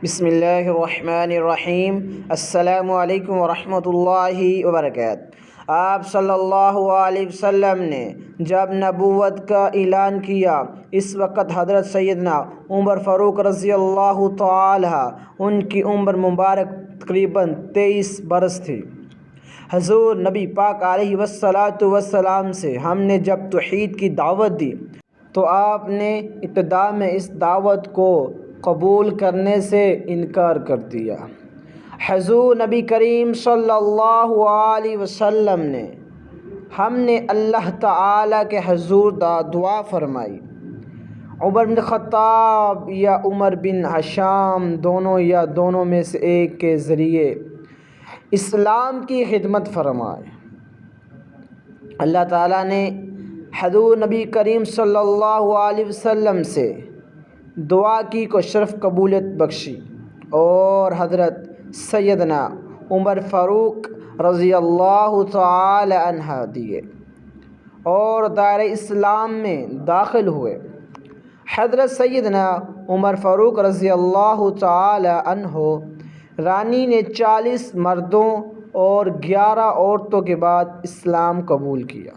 بسم اللہ الرحمن الرحیم۔ السلام علیکم ورحمۃ اللہ وبرکاتہ۔ آپ صلی اللہ علیہ وسلم نے جب نبوت کا اعلان کیا، اس وقت حضرت سیدنا عمر فاروق رضی اللہ تعالی ان کی عمر مبارک تقریباً 23 برس تھی۔ حضور نبی پاک علیہ والسلام سے ہم نے جب توحید کی دعوت دی تو آپ نے ابتدا میں اس دعوت کو قبول کرنے سے انکار کر دیا۔ حضور نبی کریم صلی اللہ علیہ وسلم نے ہم نے اللہ تعالیٰ کے حضور دعا فرمائی، عمر بن خطاب یا عمر بن ہشام دونوں میں سے ایک کے ذریعے اسلام کی خدمت فرمائے۔ اللہ تعالیٰ نے حضور نبی کریم صلی اللہ علیہ وسلم سے دعا کی کو شرف قبولیت بخشی اور حضرت سیدنا عمر فاروق رضی اللہ تعالی عنہ دیے اور دائرہ اسلام میں داخل ہوئے۔ حضرت سیدنا عمر فاروق رضی اللہ تعالی عنہ رانی نے 40 مردوں اور 11 عورتوں کے بعد اسلام قبول کیا۔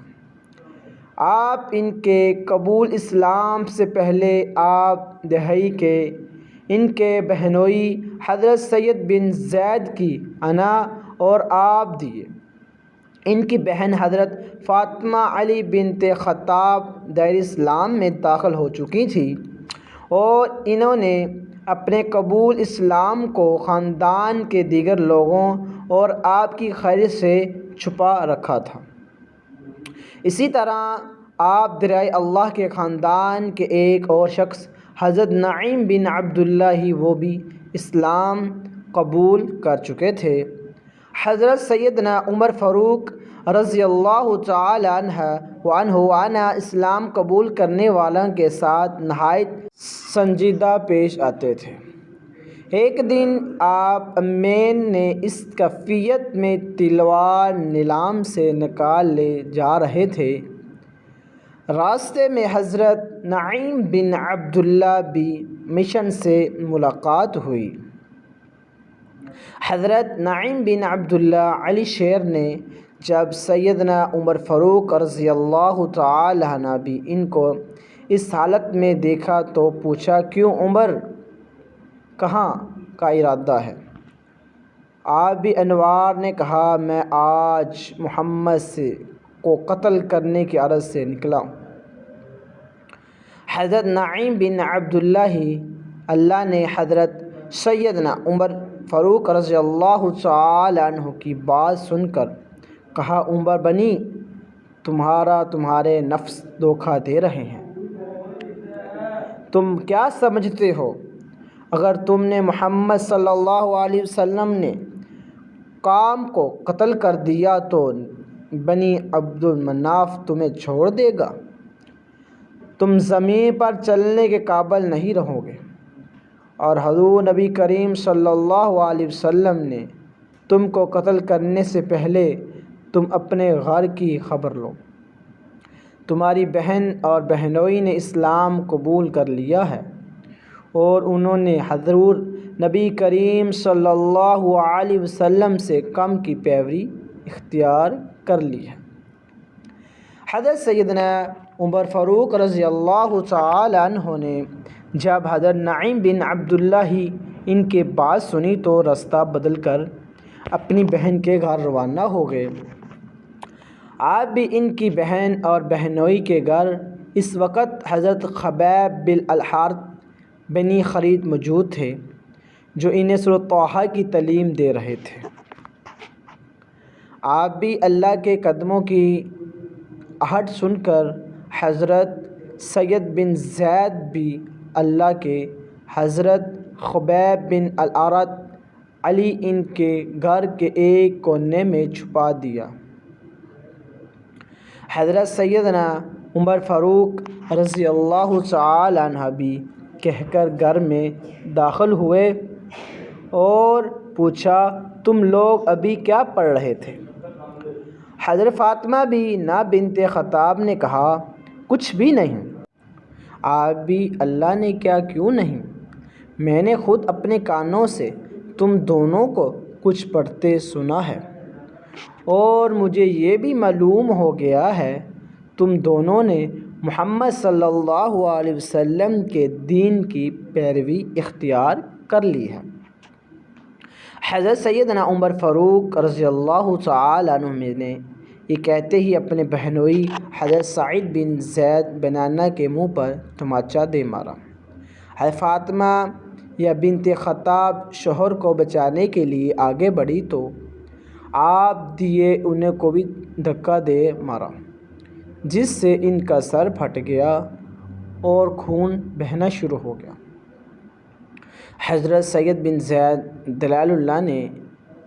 آپ ان کے قبول اسلام سے پہلے آپ دہائی کے ان کے بہنوئی حضرت سید بن زید کی انا اور آپ دیے۔ ان کی بہن حضرت فاطمہ علی بنت خطاب دائرہ اسلام میں داخل ہو چکی تھی اور انہوں نے اپنے قبول اسلام کو خاندان کے دیگر لوگوں اور آپ کی خیر سے چھپا رکھا تھا۔ اسی طرح آپ درائے اللہ کے خاندان کے ایک اور شخص حضرت نعیم بن عبداللہ وہ بھی اسلام قبول کر چکے تھے۔ حضرت سیدنا عمر فاروق رضی اللہ تعالی عنہ اسلام قبول کرنے والوں کے ساتھ نہایت سنجیدہ پیش آتے تھے۔ ایک دن آپ امین نے اس کیفیت میں تلوار نیلام سے نکال لے جا رہے تھے، راستے میں حضرت نعیم بن عبداللہ بھی مشن سے ملاقات ہوئی۔ حضرت نعیم بن عبداللہ علی شیر نے جب سیدنا عمر فاروق رضی اللہ تعالی عنہ بھی ان کو اس حالت میں دیکھا تو پوچھا، کیوں عمر، کہاں کا ارادہ ہے؟ آبی انوار نے کہا، میں آج محمد کو قتل کرنے کی غرض سے نکلا ہوں۔ حضرت نعیم بن عبداللہ اللہ نے حضرت سیدنا عمر فاروق رضی اللہ تعالی عنہ کی بات سن کر کہا، عمر بنی، تمہارے نفس دھوکہ دے رہے ہیں۔ تم کیا سمجھتے ہو، اگر تم نے محمد صلی اللہ علیہ وسلم نے قوم کو قتل کر دیا تو بنی عبد المناف تمہیں چھوڑ دے گا؟ تم زمین پر چلنے کے قابل نہیں رہو گے، اور حضور نبی کریم صلی اللہ علیہ وسلم نے تم کو قتل کرنے سے پہلے تم اپنے گھر کی خبر لو۔ تمہاری بہن اور بہنوئی نے اسلام قبول کر لیا ہے اور انہوں نے حضور نبی کریم صلی اللہ علیہ وسلم سے کم کی پیروی اختیار کر لی ہے۔ حضرت سیدنا عمر فاروق رضی اللہ تعالی عنہ نے جب حضرت نعیم بن عبداللہ ان کے بات سنی تو راستہ بدل کر اپنی بہن کے گھر روانہ ہو گئے۔ آپ بھی ان کی بہن اور بہنوئی کے گھر اس وقت حضرت خبیب بن الحارث بن خالد موجود تھے، جو انہیں سورۃ طٰہٰ کی تعلیم دے رہے تھے۔ آپ بھی اللہ کے قدموں کی آہٹ سن کر حضرت سید بن زید بھی اللہ کے حضرت خبیب بن الحارث علی ان کے گھر کے ایک کونے میں چھپا دیا۔ حضرت سیدنا عمر فاروق رضی اللہ تعالی عنہ بھی کہہ کر گھر میں داخل ہوئے اور پوچھا، تم لوگ ابھی کیا پڑھ رہے تھے؟ حضرت فاطمہ بنت خطاب نے کہا، کچھ بھی نہیں۔ آپ بھی اللہ نے کیا کیوں نہیں، میں نے خود اپنے کانوں سے تم دونوں کو کچھ پڑھتے سنا ہے، اور مجھے یہ بھی معلوم ہو گیا ہے تم دونوں نے محمد صلی اللہ علیہ وسلم کے دین کی پیروی اختیار کر لی ہے۔ حضرت سیدنا عمر فاروق رضی اللہ تعالی عنہ نے یہ کہتے ہی اپنے بہنوئی حضرت سعید بن زید بنانہ کے منہ پر تماچا دے مارا۔ حضرت فاطمہ یا بنت خطاب شوہر کو بچانے کے لیے آگے بڑھی تو آپ دیے انہیں کو بھی دھکا دے مارا، جس سے ان کا سر پھٹ گیا اور خون بہنا شروع ہو گیا۔ حضرت سید بن زید دلال اللہ نے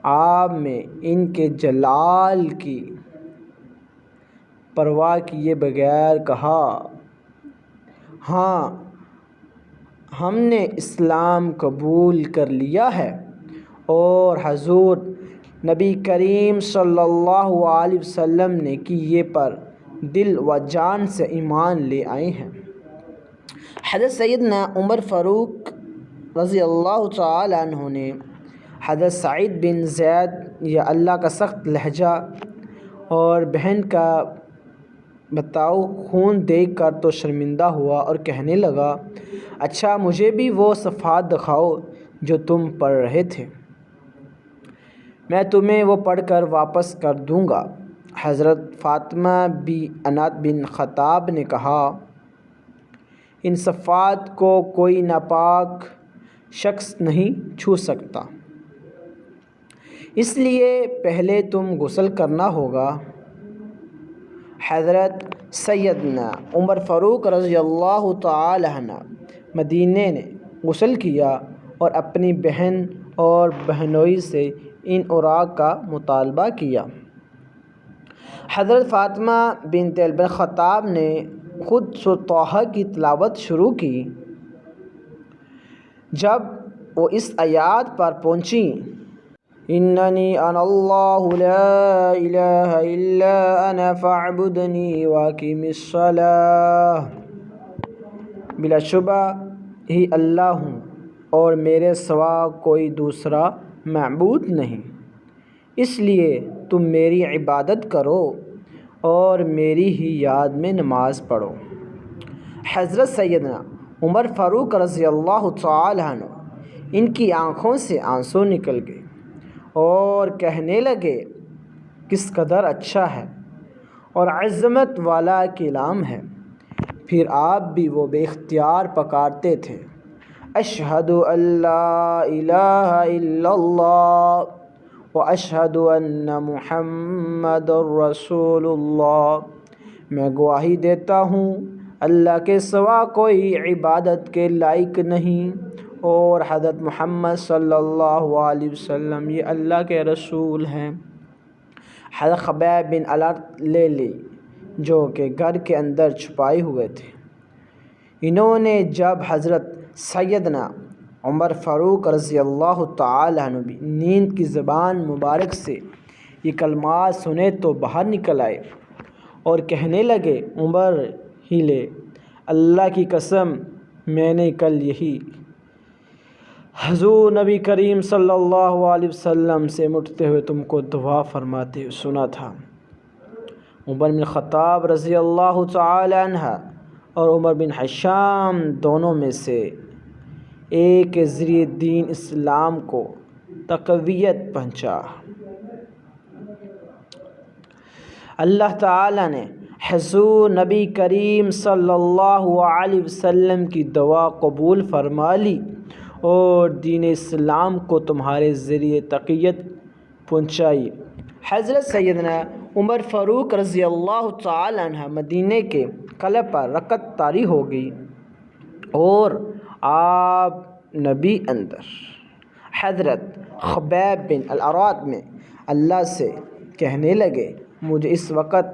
آپ میں ان کے جلال کی پرواہ کیے بغیر کہا، ہاں ہم نے اسلام قبول کر لیا ہے اور حضور نبی کریم صلی اللہ علیہ وسلم نے کیے پر دل و جان سے ایمان لے آئے ہیں۔ حضرت سیدنا عمر فاروق رضی اللہ تعالی عنہ نے حضرت سعید بن زید یا اللہ کا سخت لہجہ اور بہن کا بتاؤ خون دیکھ کر تو شرمندہ ہوا اور کہنے لگا، اچھا مجھے بھی وہ صفحات دکھاؤ جو تم پڑھ رہے تھے، میں تمہیں وہ پڑھ کر واپس کر دوں گا۔ حضرت فاطمہ بن خطاب نے کہا، ان صفحات کو کوئی ناپاک شخص نہیں چھو سکتا، اس لیے پہلے تم غسل کرنا ہوگا۔ حضرت سیدنا عمر فاروق رضی اللہ تعالی عنہ مدینے نے غسل کیا اور اپنی بہن اور بہنوئی سے ان اوراق کا مطالبہ کیا۔ حضرت فاطمہ بنت خطاب نے خود سورۃ طٰہٰ کی تلاوت شروع کی۔ جب وہ اس آیات پر پہنچیں، اننی انا اللہ لا الہ الا انا فاعبدنی واقم الصلاۃ، بلا شبہ ہی اللہ ہوں اور میرے سوا کوئی دوسرا معبود نہیں، اس لیے تم میری عبادت کرو اور میری ہی یاد میں نماز پڑھو۔ حضرت سیدنا عمر فاروق رضی اللہ تعالی عنہ ان کی آنکھوں سے آنسو نکل گئے اور کہنے لگے، کس قدر اچھا ہے اور عظمت والا کلام ہے۔ پھر آپ بھی وہ بے اختیار پکارتے تھے، اشہد ان لا الہ الا اللہ واشہد ان محمد رسول اللہ، میں گواہی دیتا ہوں اللہ کے سوا کوئی عبادت کے لائق نہیں اور حضرت محمد صلی اللہ علیہ وسلم یہ اللہ کے رسول ہیں۔ حضرت خبیب بن الارت لے لی جو کہ گھر کے اندر چھپائے ہوئے تھے، انہوں نے جب حضرت سیدنا عمر فاروق رضی اللہ تعالی عنہ بھی نیند کی زبان مبارک سے یہ کلمات سنے تو باہر نکل آئے اور کہنے لگے، عمر ہی لے، اللہ کی قسم میں نے کل یہی حضور نبی کریم صلی اللہ علیہ وسلم سے مٹتے ہوئے تم کو دعا فرماتے ہوئے سنا تھا۔ عمر بن خطاب رضی اللہ تعالی عنہ اور عمر بن حشام دونوں میں سے ایک کے ذریعے دین اسلام کو تقویت پہنچا۔ اللہ تعالیٰ نے حضور نبی کریم صلی اللہ علیہ وسلم کی دعا قبول فرما لی اور دین اسلام کو تمہارے ذریعے تقویت پہنچائی۔ حضرت سیدنا عمر فاروق رضی اللہ تعالی عنہ مدینے کے قلعہ پر رکعت طاری ہو گئی اور آپ نبی اندر حضرت خبیب بن الارت میں اللہ سے کہنے لگے، مجھے اس وقت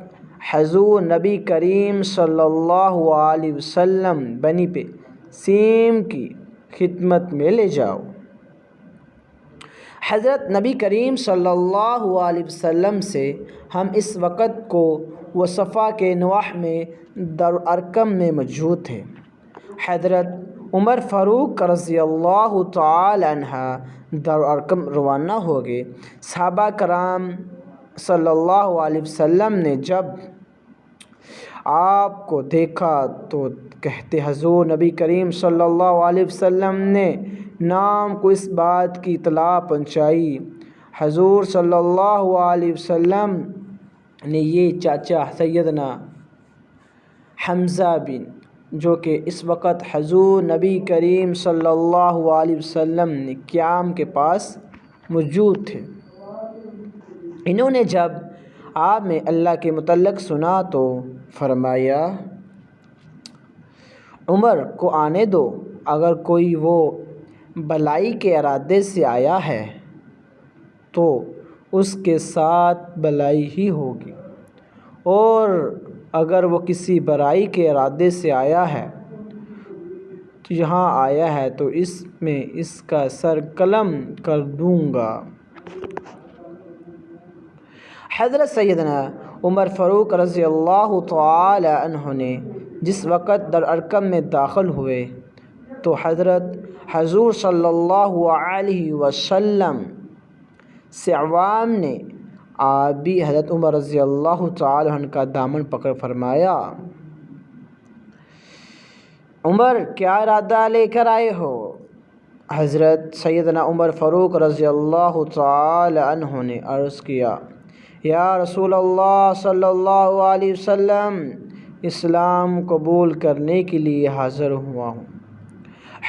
حضور نبی کریم صلی اللہ علیہ وسلم بنی پہ سیم کی خدمت میں لے جاؤ۔ حضرت نبی کریم صلی اللہ علیہ وسلم سے ہم اس وقت کو وہ صفا کے نواح میں دار ارقم میں موجود تھے۔ حضرت عمر فاروق رضی اللہ تعالی عنہ دار ارقم روانہ ہو گئے۔ صحابہ کرام صلی اللہ علیہ وسلم نے جب آپ کو دیکھا تو کہتے حضور نبی کریم صلی اللہ علیہ وسلم نے نام کو اس بات کی اطلاع پہنچائی۔ حضور صلی اللہ علیہ وسلم نے یہ چاچا سیدنا حمزہ بن جو کہ اس وقت حضور نبی کریم صلی اللہ علیہ وسلم نے قیام کے پاس موجود تھے، انہوں نے جب آپ میں اللہ کے متعلق سنا تو فرمایا عمر کو آنے دو، اگر کوئی وہ بھلائی کے ارادے سے آیا ہے تو اس کے ساتھ بھلائی ہی ہوگی، اور اگر وہ کسی برائی کے ارادے سے آیا ہے تو یہاں آیا ہے تو اس میں اس کا سر قلم کر دوں گا۔ حضرت سیدنا عمر فاروق رضی اللہ تعالی عنہ نے جس وقت در ارقم میں داخل ہوئے تو حضور صلی اللہ علیہ وسلم سے عوام نے آپ بھی حضرت عمر رضی اللہ تعالی عنہ کا دامن پکڑ فرمایا عمر کیا ارادہ لے کر آئے ہو؟ حضرت سیدنا عمر فاروق رضی اللہ تعالی عنہ نے عرض کیا یا رسول اللہ صلی اللہ علیہ وسلم، اسلام قبول کرنے کے لیے حاضر ہوا ہوں۔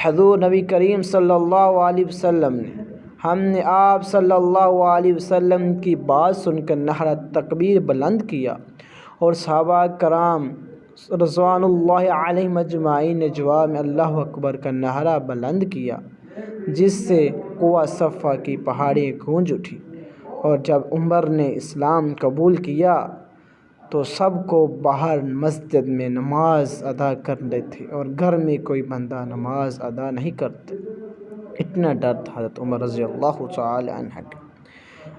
حضور نبی کریم صلی اللہ علیہ وسلم ہم نے آپ صلی اللہ علیہ وسلم کی بات سن کر نعرہ تکبیر بلند کیا اور صحابہ کرام رضوان اللہ علیہم اجمعین نے جواب میں اللہ اکبر کا نعرہ بلند کیا، جس سے قوہ صفا کی پہاڑیں گونج اٹھی۔ اور جب عمر نے اسلام قبول کیا تو سب کو باہر مسجد میں نماز ادا کرتے تھے اور گھر میں کوئی بندہ نماز ادا نہیں کرتے، اتنا ڈر تھا حضرت عمر رضی اللہ تعالی عنہ کا۔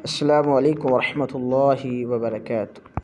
السلام علیکم ورحمۃ اللہ وبرکاتہ۔